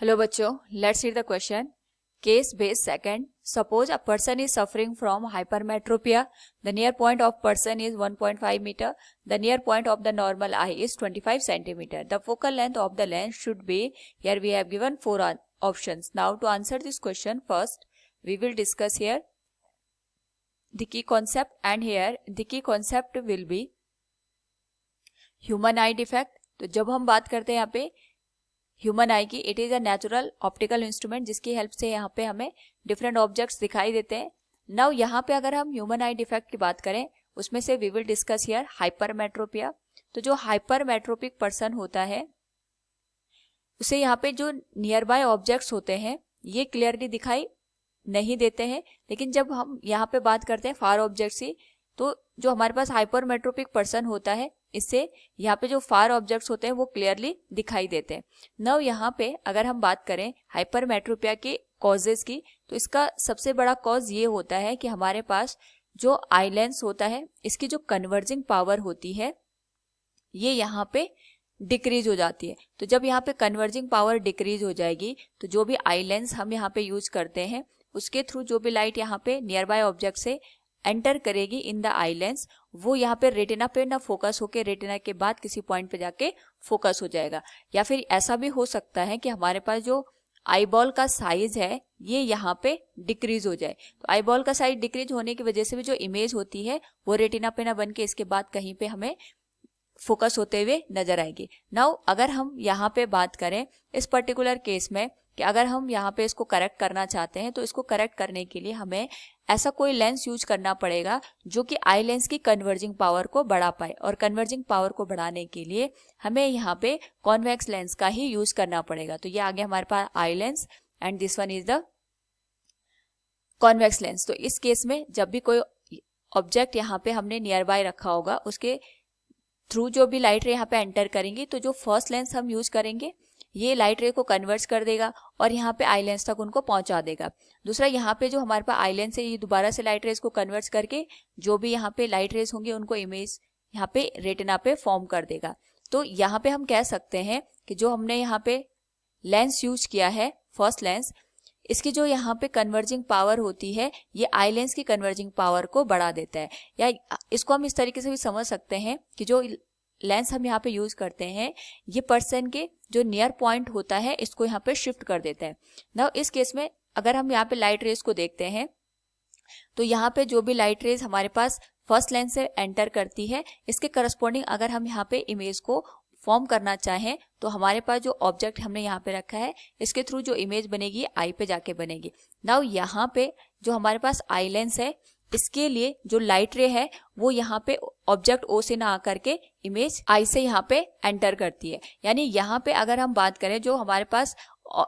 Hello बच्चों, let's read the question. Case base second. Suppose a person is suffering from hypermetropia. The near point of person is 1.5 meter. The near point of the normal eye is 25 centimeter. The focal length of the lens should be. Here we have given four options. Now to answer this question, first we will discuss here the key concept, and here the key concept will be human eye defect. तो जब हम बात करते हैं यहाँ पे human आई की, it is a natural optical instrument जिसकी हेल्प से यहाँ पे हमें डिफरेंट ऑब्जेक्ट्स दिखाई देते हैं. नाउ यहाँ पे अगर हम ह्यूमन आई डिफेक्ट की बात करें, उसमें से we will discuss here hypermetropia. तो जो हाइपरमेट्रोपिक पर्सन होता है उसे यहाँ पे जो नियर बाय ऑब्जेक्ट्स होते हैं ये क्लियरली दिखाई नहीं देते हैं. लेकिन जब हम यहाँ पे बात करते हैं फार ऑब्जेक्ट्स की, तो जो हमारे पास हाइपरमेट्रोपिक पर्सन होता है इससे यहाँ पे जो फार ऑब्जेक्ट्स होते हैं वो क्लियरली दिखाई देते हैं. नाउ यहाँ पे अगर हम बात करें हाइपरमेट्रोपिया के कॉजेज की, तो इसका सबसे बड़ा कॉज ये होता है कि हमारे पास जो आई लेंस होता है इसकी जो कन्वर्जिंग पावर होती है ये यहाँ पे डिक्रीज हो जाती है. तो जब यहाँ पे कन्वर्जिंग पावर डिक्रीज हो जाएगी तो जो भी आई लेंस हम यहाँ पे यूज करते हैं उसके थ्रू जो भी लाइट यहाँ पे नियर बाय ऑब्जेक्ट से एंटर करेगी इन द आई लेंस, वो यहाँ पे रेटिना पे ना फोकस होके रेटिना के बाद किसी पॉइंट पे जाके फोकस हो जाएगा. या फिर ऐसा भी हो सकता है कि हमारे पास जो आई बॉल का साइज है ये यहाँ पे डिक्रीज हो जाए. तो आई बॉल का साइज डिक्रीज होने की वजह से भी जो इमेज होती है वो रेटिना पे ना बन के इसके बाद कहीं पे हमें फोकस होते हुए नजर आएगी. नाउ अगर हम यहाँ पे बात करें इस पर्टिकुलर केस में कि अगर हम यहाँ पे इसको करेक्ट करना चाहते हैं, तो इसको करेक्ट करने के लिए हमें ऐसा कोई लेंस यूज करना पड़ेगा जो कि आई लेंस की कन्वर्जिंग पावर को बढ़ा पाए. और कन्वर्जिंग पावर को बढ़ाने के लिए हमें यहाँ पे कॉन्वेक्स लेंस का ही यूज करना पड़ेगा. तो ये आगे हमारे पास आई lens and this one is the convex lens. तो इस केस में जब भी कोई ऑब्जेक्ट यहाँ पे हमने नियर बाय रखा होगा उसके थ्रू जो भी लाइट रे यहाँ पे एंटर करेंगी, तो जो फर्स्ट लेंस हम यूज करेंगे ये लाइट रे को कन्वर्ट कर देगा और यहाँ पे आई लेंस तक उनको पहुंचा देगा. दूसरा यहाँ पे जो हमारे पास आई लेंस है ये दोबारा से लाइट रेस को कन्वर्ट करके जो भी यहाँ पे लाइट रेस होंगे उनको इमेज यहाँ पे रेटिना पे फॉर्म कर देगा. तो यहाँ पे हम कह सकते हैं कि जो हमने यहाँ पे लेंस यूज किया है फर्स्ट लेंस, इसकी जो यहाँ पे कन्वर्जिंग पावर होती है ये आई लेंस की कन्वर्जिंग पावर को बढ़ा देता है. या इसको हम इस तरीके से भी समझ सकते हैं कि जो लेंस हम यहाँ पे यूज करते हैं ये पर्सन के जो नियर पॉइंट होता है इसको यहाँ पे शिफ्ट कर देते हैं. नाउ इस केस में अगर हम यहाँ पे लाइट रेस को देखते हैं तो यहाँ पे जो भी लाइट रेस हमारे पास फर्स्ट लेंस से एंटर करती है इसके करस्पॉन्डिंग अगर हम यहाँ पे इमेज को फॉर्म करना चाहें तो हमारे पास जो ऑब्जेक्ट हमने यहाँ पे रखा है इसके थ्रू जो इमेज बनेगी आई पे जाके बनेगी. नाउ यहाँ पे जो हमारे पास आई लेंस है इसके लिए जो लाइट रे है वो यहाँ पे ऑब्जेक्ट ओ से ना आकर के इमेज आई से यहाँ पे एंटर करती है. यानी यहाँ पे अगर हम बात करें जो हमारे पास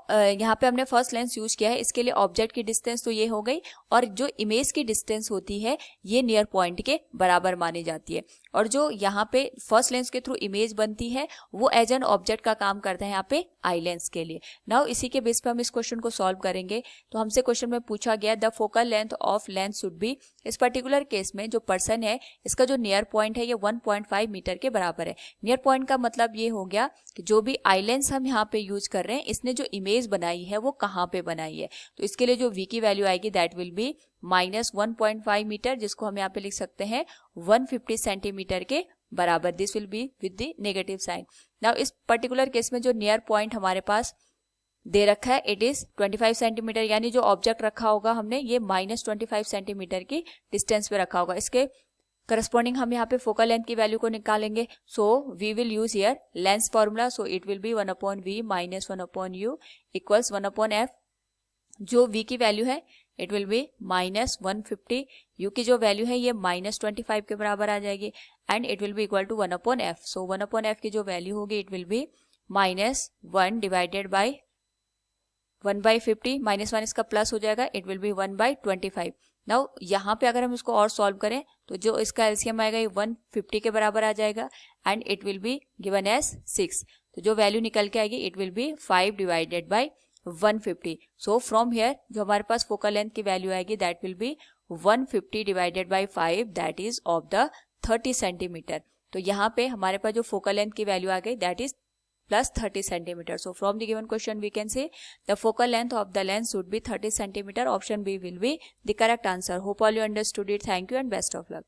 यहाँ पे हमने फर्स्ट लेंस यूज किया है इसके लिए ऑब्जेक्ट की डिस्टेंस तो ये हो गई, और जो इमेज की डिस्टेंस होती है ये नियर पॉइंट के बराबर मानी जाती है. और जो यहाँ पे फर्स्ट लेंस के थ्रू इमेज बनती है वो एज एन ऑब्जेक्ट का काम करता है यहाँ पे आई लेंस के लिए. नाउ इसी के बेस पे हम इस क्वेश्चन को सॉल्व करेंगे. तो हमसे क्वेश्चन में पूछा गया the focal length of lens should be. इस पर्टिकुलर केस में जो पर्सन है इसका जो नियर पॉइंट है ये 1.5 मीटर के बराबर है. नियर पॉइंट का मतलब ये हो गया कि जो भी आई लेंस हम यहाँ पे यूज कर रहे हैं इसने जो इमेज बनाई है वो कहाँ पे बनाई है. तो इसके लिए जो v की वैल्यू आएगी दैट विल बी -1.5 मीटर, जिसको हम यहाँ पे लिख सकते हैं 150 सेंटीमीटर के बराबर. This will be with the negative sign. Now इस पर्टिकुलर केस में जो नियर पॉइंट हमारे पास दे रखा है इट इज 25 सेंटीमीटर, यानी जो ऑब्जेक्ट रखा होगा हमने ये -25 सेंटीमीटर की डिस्टेंस पे रखा होगा. इसके करस्पॉन्डिंग हम यहाँ पे फोकल लेंथ की वैल्यू को निकालेंगे. So we will use here lens formula. So it will be 1/v - 1/u equals 1/f. जो v की वैल्यू है इट विल बी -150. u की जो वैल्यू है ये -25 के बराबर आ जाएगी and it will be equal to 1/f. So 1/f की जो वैल्यू होगी it will be -1 divided by 1/50. -1 इसका प्लस हो जाएगा, इट विल बी 1/25. नाउ यहाँ पे अगर हम इसको और सॉल्व करें तो जो इसका एलसीएम आएगा ये 150 के बराबर आ जाएगा and it will be given as 6. तो जो वैल्यू निकल के आएगी it will be 5 divided by 150. So from here जो हमारे पास फोकल लेंथ की वैल्यू आएगी that will be 150 divided by 5 that is of the 30 centimetre. तो यहाँ पे हमारे पास जो फोकल लेंथ की वैल्यू आ गई that is plus 30 centimeter. So from the given question we can say the focal length of the lens should be 30 centimeter. Option B will be the correct answer. Hope all you understood it. Thank you and best of luck.